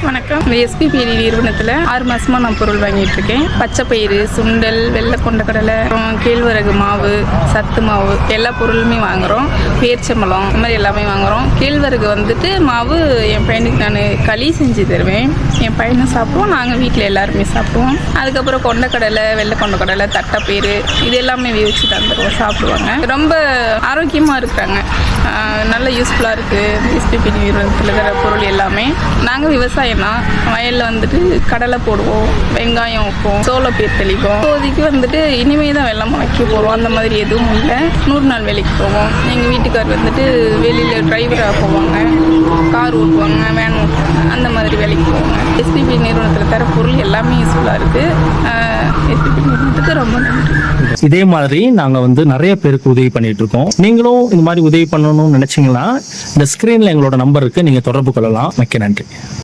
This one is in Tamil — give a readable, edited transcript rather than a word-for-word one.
வணக்கம். எஸ்பிபிடி நிறுவனத்தில் 6 மாசமா நான் பொருள் வாங்கிட்டு இருக்கேன். பச்சை பயிறு, சுண்டல், வெள்ளை கொண்டக்கடலை, கேழ்வரகு மாவு, சத்து மாவு எல்லா பொருளுமே வாங்குறோம். பேர்ச்சம்பழம் இந்த மாதிரி எல்லாமே வாங்குறோம். கேழ்வரகு வந்துட்டு மாவு என் பையனுக்கு நான் களி செஞ்சு தருவேன். என் பையனும் சாப்பிடுவோம், நாங்கள் வீட்டில் எல்லாருமே சாப்பிடுவோம். அதுக்கப்புறம் கொண்டக்கடலை, வெள்ளை கொண்டக்கடலை, தட்டைப்பயிறு இது எல்லாமே வேவிச்சு தந்துடுவோம், சாப்பிடுவாங்க. ரொம்ப ஆரோக்கியமாக இருக்கிறாங்க. நல்ல யூஸ்ஃபுல்லாக இருக்குது எஸ்பிபிடி நிறுவனத்தில் இருக்கிற பொருள் எல்லாமே. நாங்கள் விவசாயம் தான், வயலில் வந்துட்டு கடலை போடுவோம், வெங்காயம் வைப்போம், சோளப்பயிர் தெளிப்போம். இப்போதைக்கு வந்துட்டு இனிமே தான் வெள்ளம் வைக்க போகிறோம். அந்த மாதிரி எதுவும் இல்லை. 100 நாள் வேலைக்கு போவோம். எங்கள் வீட்டுக்கார் வந்துட்டு வெளியில் டிரைவராக போவாங்க, கார் ஓட்டுவாங்க, வேன் ஓட்டுவாங்க, அந்த மாதிரி வேலைக்கு போவாங்க. எஸ்பிபி நிறுவனத்தில் தர பொருள் எல்லாமே யூஸ்ஃபுல்லாக இருக்குது. எஸ்பிபி நிறுவனத்துக்கு ரொம்ப நன்றி. இதே மாதிரி நாங்கள் நிறைய பேருக்கு உதவி பண்ணிட்டு இருக்கோம். நீங்களும் இந்த மாதிரி உதவி பண்ணணும்னு நினைச்சீங்கன்னா இந்த ஸ்கிரீன்ல எங்களோட நம்பருக்கு நீங்க தொடர்பு கொள்ளலாம். மிக்க நன்றி.